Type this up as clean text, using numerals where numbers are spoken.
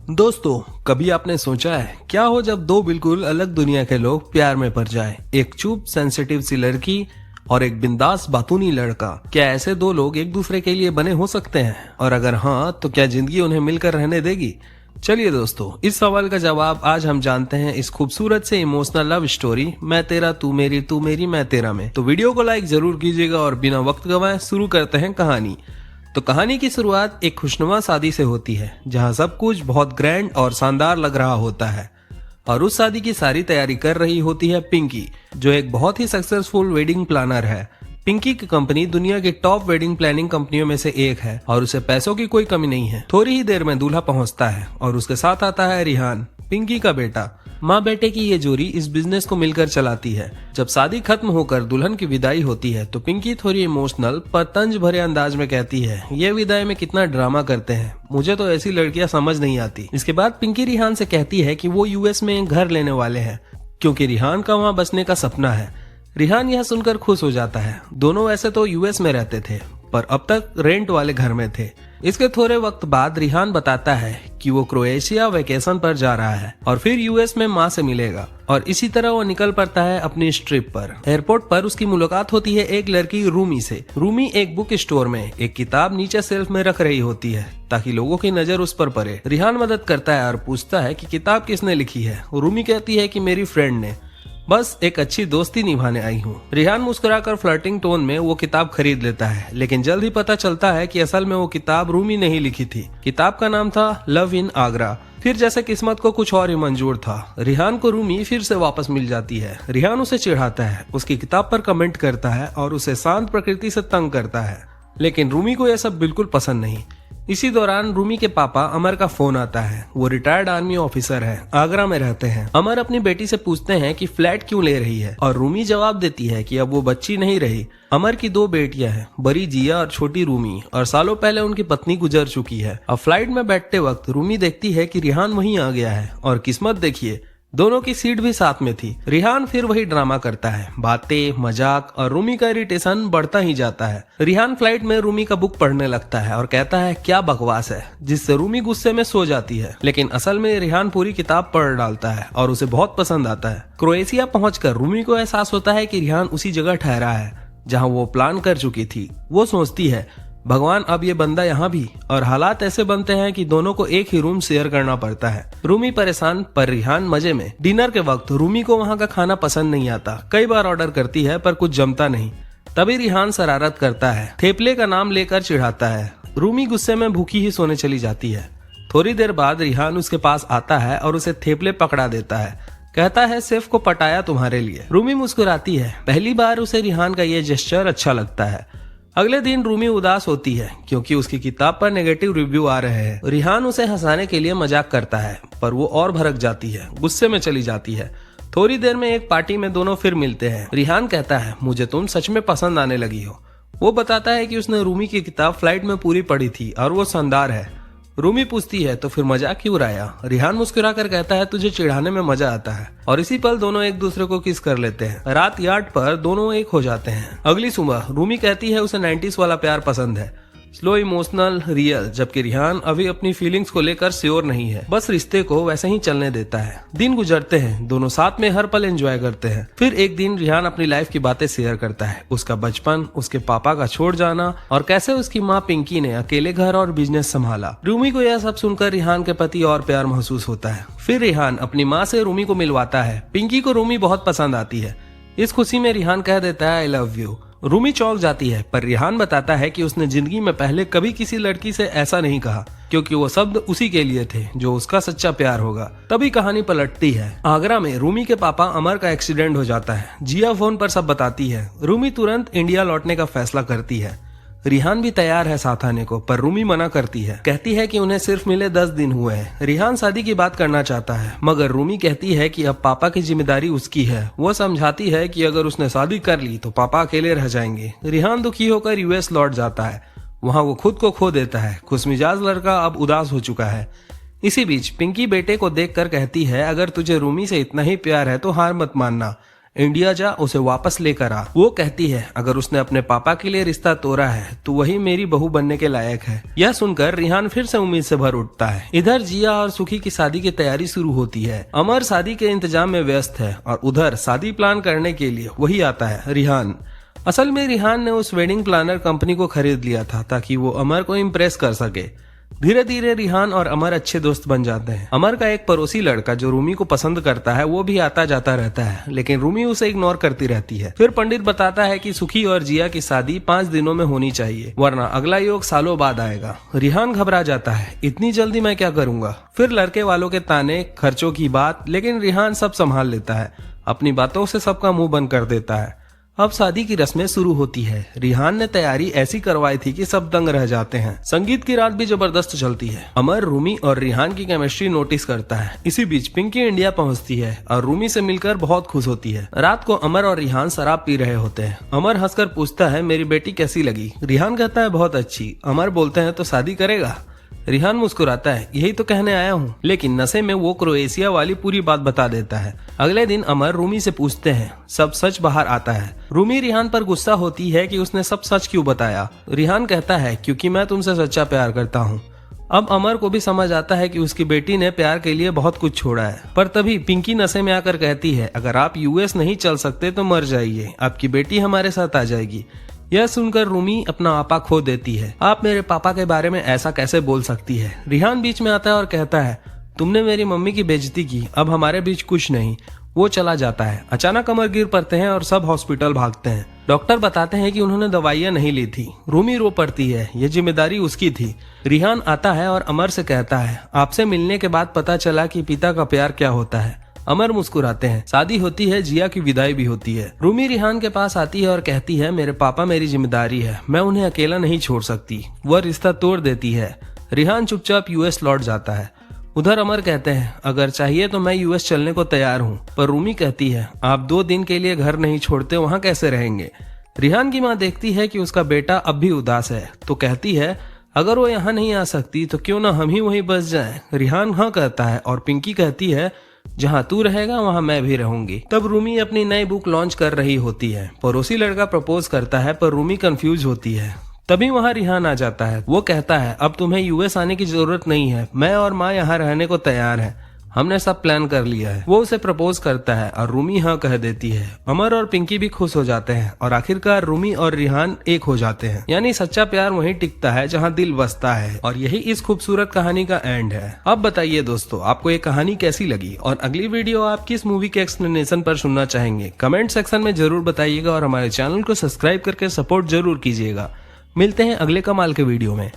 दोस्तों, कभी आपने सोचा है क्या हो जब दो बिल्कुल अलग दुनिया के लोग प्यार में पड़ जाएं? एक चुप सेंसिटिव सी लड़की और एक बिंदास बातूनी लड़का। क्या ऐसे दो लोग एक दूसरे के लिए बने हो सकते हैं? और अगर हाँ, तो क्या जिंदगी उन्हें मिलकर रहने देगी? चलिए दोस्तों, इस सवाल का जवाब आज हम जानते हैं इस खूबसूरत से इमोशनल लव स्टोरी मैं तेरा तू मेरी मैं तेरा में। तो वीडियो को लाइक जरूर कीजिएगा और बिना वक्त गवाए शुरू करते हैं कहानी। तो कहानी की शुरुआत एक खुशनुमा शादी से होती है, जहां सब कुछ बहुत ग्रैंड और शानदार लग रहा होता है। और उस शादी की सारी तैयारी कर रही होती है पिंकी, जो एक बहुत ही सक्सेसफुल वेडिंग प्लानर है। पिंकी की कंपनी दुनिया की टॉप वेडिंग प्लानिंग कंपनियों में से एक है और उसे पैसों की कोई कमी नहीं है। थोड़ी ही देर में दूल्हा पहुंचता है और उसके साथ आता है रिहान, पिंकी का बेटा। माँ बेटे की ये जोड़ी इस बिजनेस को मिलकर चलाती है। जब शादी खत्म होकर दुल्हन की विदाई होती है तो पिंकी थोड़ी इमोशनल पर तंज भरे अंदाज में कहती है, ये विदाई में कितना ड्रामा करते हैं, मुझे तो ऐसी लड़कियां समझ नहीं आती। इसके बाद पिंकी रिहान से कहती है कि वो यूएस में घर लेने वाले हैं, क्योंकि रिहान का वहाँ बसने का सपना है। रिहान यह सुनकर खुश हो जाता है। दोनों वैसे तो यूएस में रहते थे, पर अब तक रेंट वाले घर में थे। इसके थोड़े वक्त बाद रिहान बताता है कि वो क्रोएशिया वेकेशन पर जा रहा है और फिर यूएस में माँ से मिलेगा। और इसी तरह वो निकल पड़ता है अपनी इस ट्रिप पर। एयरपोर्ट पर उसकी मुलाकात होती है एक लड़की रूमी से। रूमी एक बुक स्टोर में एक किताब नीचे शेल्फ में रख रही होती है ताकि लोगों की नजर उस पर पड़े। रिहान मदद करता है और पूछता है कि किताब किसने लिखी है। रूमी कहती है कि मेरी फ्रेंड ने, बस एक अच्छी दोस्ती निभाने आई हूँ। रिहान मुस्कुराकर फ्लर्टिंग टोन में वो किताब खरीद लेता है, लेकिन जल्द ही पता चलता है कि असल में वो किताब रूमी ने ही लिखी थी। किताब का नाम था लव इन आगरा। फिर जैसे किस्मत को कुछ और ही मंजूर था, रिहान को रूमी फिर से वापस मिल जाती है। रिहान उसे चिढ़ाता है, उसकी किताब पर कमेंट करता है और उसे शांत प्रकृति से तंग करता है, लेकिन रूमी को यह सब बिल्कुल पसंद नहीं। इसी दौरान रूमी के पापा अमर का फोन आता है। वो रिटायर्ड आर्मी ऑफिसर है, आगरा में रहते हैं। अमर अपनी बेटी से पूछते हैं कि फ्लैट क्यों ले रही है और रूमी जवाब देती है कि अब वो बच्ची नहीं रही। अमर की दो बेटियां हैं, बड़ी जिया और छोटी रूमी, और सालों पहले उनकी पत्नी गुजर चुकी है। अब फ्लाइट में बैठते वक्त रूमी देखती है कि रिहान वहीं आ गया है और किस्मत देखिए, दोनों की सीट भी साथ में थी। रिहान फिर वही ड्रामा करता है, बातें मजाक, और रूमी का इरिटेशन बढ़ता ही जाता है। रिहान फ्लाइट में रूमी का बुक पढ़ने लगता है और कहता है क्या बकवास है, जिससे रूमी गुस्से में सो जाती है। लेकिन असल में रिहान पूरी किताब पढ़ डालता है और उसे बहुत पसंद आता है। क्रोएशिया पहुंचकर रूमी को एहसास होता है कि रिहान उसी जगह ठहरा है जहाँ वो प्लान कर चुकी थी। वो सोचती है, भगवान, अब ये बंदा यहाँ भी। और हालात ऐसे बनते हैं कि दोनों को एक ही रूम शेयर करना पड़ता है। रूमी परेशान पर रिहान मजे में। डिनर के वक्त रूमी को वहाँ का खाना पसंद नहीं आता। कई बार ऑर्डर करती है पर कुछ जमता नहीं। तभी रिहान शरारत करता है, थेपले का नाम लेकर चिढ़ाता है। रूमी गुस्से में भूखी ही सोने चली जाती है। थोड़ी देर बाद रिहान उसके पास आता है और उसे थेपले पकड़ा देता है। कहता है सिर्फ को पटाया तुम्हारे लिए। रूमी मुस्कुराती है। पहली बार उसे रिहान का ये जेस्चर अच्छा लगता है। अगले दिन रूमी उदास होती है क्योंकि उसकी किताब पर नेगेटिव रिव्यू आ रहे हैं। रिहान उसे हंसाने के लिए मजाक करता है, पर वो और भड़क जाती है, गुस्से में चली जाती है। थोड़ी देर में एक पार्टी में दोनों फिर मिलते हैं। रिहान कहता है, मुझे तुम सच में पसंद आने लगी हो। वो बताता है कि उसने रूमी की किताब फ्लाइट में पूरी पढ़ी थी और वो शानदार है। रूमी पूछती है, तो फिर मजाक क्यों उड़ाया? रिहान मुस्कुराकर कहता है, तुझे चिढ़ाने में मजा आता है। और इसी पल दोनों एक दूसरे को किस कर लेते हैं। रात यार्ड पर दोनों एक हो जाते हैं। अगली सुबह रूमी कहती है उसे 90s वाला प्यार पसंद है, स्लो, इमोशनल, रियल, जबकि रिहान अभी अपनी फीलिंग्स को लेकर श्योर नहीं है, बस रिश्ते को वैसे ही चलने देता है। दिन गुजरते हैं, दोनों साथ में हर पल एंजॉय करते हैं। फिर एक दिन रिहान अपनी लाइफ की बातें शेयर करता है, उसका बचपन, उसके पापा का छोड़ जाना और कैसे उसकी माँ पिंकी ने अकेले घर और बिजनेस संभाला। रूमी को यह सब सुनकर रिहान के प्रति और प्यार महसूस होता है। फिर रिहान अपनी माँ से रूमी को मिलवाता है। पिंकी को रूमी बहुत पसंद आती है। इस खुशी में रिहान कह देता है, आई लव यू। रूमी चौंक जाती है, पर रिहान बताता है कि उसने जिंदगी में पहले कभी किसी लड़की से ऐसा नहीं कहा, क्योंकि वो शब्द उसी के लिए थे जो उसका सच्चा प्यार होगा। तभी कहानी पलटती है। आगरा में रूमी के पापा अमर का एक्सीडेंट हो जाता है। जिया फोन पर सब बताती है। रूमी तुरंत इंडिया लौटने का फैसला करती है। रिहान भी तैयार है साथ आने को, पर रूमी मना करती है, कहती है कि उन्हें सिर्फ मिले 10 दिन हुए हैं। रिहान शादी की बात करना चाहता है, मगर रूमी कहती है कि अब पापा की जिम्मेदारी उसकी है। वो समझाती है कि अगर उसने शादी कर ली तो पापा अकेले रह जाएंगे। रिहान दुखी होकर यूएस लौट जाता है। वहाँ वो खुद को खो देता है। खुशमिजाज लड़का अब उदास हो चुका है। इसी बीच पिंकी बेटे को देखकर कहती है, अगर तुझे रूमी से इतना ही प्यार है तो हार मत मानना। इंडिया जा, उसे वापस लेकर आ। वो कहती है अगर उसने अपने पापा के लिए रिश्ता तोड़ा है तो वही मेरी बहू बनने के लायक है। यह सुनकर रिहान फिर से उम्मीद से भर उठता है। इधर जिया और सुखी की शादी की तैयारी शुरू होती है। अमर शादी के इंतजाम में व्यस्त है और उधर शादी प्लान करने के लिए वही आता है, रिहान। असल में रिहान ने उस वेडिंग प्लानर कंपनी को खरीद लिया था ताकि वो अमर को इम्प्रेस कर सके। धीरे धीरे रिहान और अमर अच्छे दोस्त बन जाते हैं। अमर का एक पड़ोसी लड़का जो रूमी को पसंद करता है वो भी आता जाता रहता है, लेकिन रूमी उसे इग्नोर करती रहती है। फिर पंडित बताता है कि सुखी और जिया की शादी 5 दिनों में होनी चाहिए, वरना अगला योग सालों बाद आएगा। रिहान घबरा जाता है, इतनी जल्दी मैं क्या करूंगा। फिर लड़के वालों के ताने, खर्चों की बात, लेकिन रिहान सब संभाल लेता है। अपनी बातों से सबका मुंह बंद कर देता है। अब शादी की रस्में शुरू होती है। रिहान ने तैयारी ऐसी करवाई थी कि सब दंग रह जाते हैं। संगीत की रात भी जबरदस्त चलती है। अमर रूमी और रिहान की केमिस्ट्री नोटिस करता है। इसी बीच पिंकी इंडिया पहुंचती है और रूमी से मिलकर बहुत खुश होती है। रात को अमर और रिहान शराब पी रहे होते हैं। अमर हंसकर पूछता है मेरी बेटी कैसी लगी। रिहान कहता है बहुत अच्छी। अमर बोलते हैं तो शादी करेगा। रिहान मुस्कुराता है, यही तो कहने आया हूँ, लेकिन नशे में वो क्रोएशिया वाली पूरी बात बता देता है। अगले दिन अमर रूमी से पूछते हैं, सब सच बाहर आता है। रूमी रिहान पर गुस्सा होती है कि उसने सब सच क्यों बताया। रिहान कहता है क्योंकि मैं तुमसे सच्चा प्यार करता हूँ। अब अमर को भी समझ आता है कि उसकी बेटी ने प्यार के लिए बहुत कुछ छोड़ा है। पर तभी पिंकी नशे में आकर कहती है अगर आप यूएस नहीं चल सकते तो मर जाइए, आपकी बेटी हमारे साथ आ जाएगी। यह सुनकर रूमी अपना आपा खो देती है। आप मेरे पापा के बारे में ऐसा कैसे बोल सकती है। रिहान बीच में आता है और कहता है तुमने मेरी मम्मी की बेइज्जती की, अब हमारे बीच कुछ नहीं। वो चला जाता है। अचानक अमर गिर पड़ते हैं और सब हॉस्पिटल भागते हैं। डॉक्टर बताते हैं कि उन्होंने दवाइयां नहीं ली थी। रूमी रो पड़ती है, ये जिम्मेदारी उसकी थी। रिहान आता है और अमर से कहता है आपसे मिलने के बाद पता चला कि पिता का प्यार क्या होता है। अमर मुस्कुराते हैं। शादी होती है, जिया की विदाई भी होती है। रूमी रिहान के पास आती है और कहती है मेरे पापा मेरी जिम्मेदारी है, मैं उन्हें अकेला नहीं छोड़ सकती। वह रिश्ता तोड़ देती है। रिहान चुपचाप यूएस लौट जाता है। उधर अमर कहते हैं अगर चाहिए तो मैं यूएस चलने को तैयार हूँ। पर रूमी कहती है आप 2 दिन के लिए घर नहीं छोड़ते, वहाँ कैसे रहेंगे। रिहान की माँ देखती है कि उसका बेटा अब भी उदास है तो कहती है अगर वो यहाँ नहीं आ सकती तो क्यों ना हम ही वहीं बस जाएं। रिहान हाँ कहता है और पिंकी कहती है जहाँ तू रहेगा वहाँ मैं भी रहूंगी। तब रूमी अपनी नई बुक लॉन्च कर रही होती है। पड़ोसी लड़का प्रपोज करता है पर रूमी कंफ्यूज होती है। तभी वहाँ रिहान आ जाता है। वो कहता है अब तुम्हें यूएस आने की जरूरत नहीं है, मैं और माँ यहाँ रहने को तैयार है, हमने सब प्लान कर लिया है। वो उसे प्रपोज करता है और रूमी हाँ कह देती है। अमर और पिंकी भी खुश हो जाते हैं और आखिरकार रूमी और रिहान एक हो जाते हैं। यानी सच्चा प्यार वहीं टिकता है जहाँ दिल बसता है। और यही इस खूबसूरत कहानी का एंड है। अब बताइए दोस्तों आपको ये कहानी कैसी लगी और अगली वीडियो आप किस मूवी के एक्सप्लेनेशन पर सुनना चाहेंगे, कमेंट सेक्शन में जरूर बताइएगा और हमारे चैनल को सब्सक्राइब करके सपोर्ट जरूर कीजिएगा। मिलते हैं अगले कमाल के वीडियो में।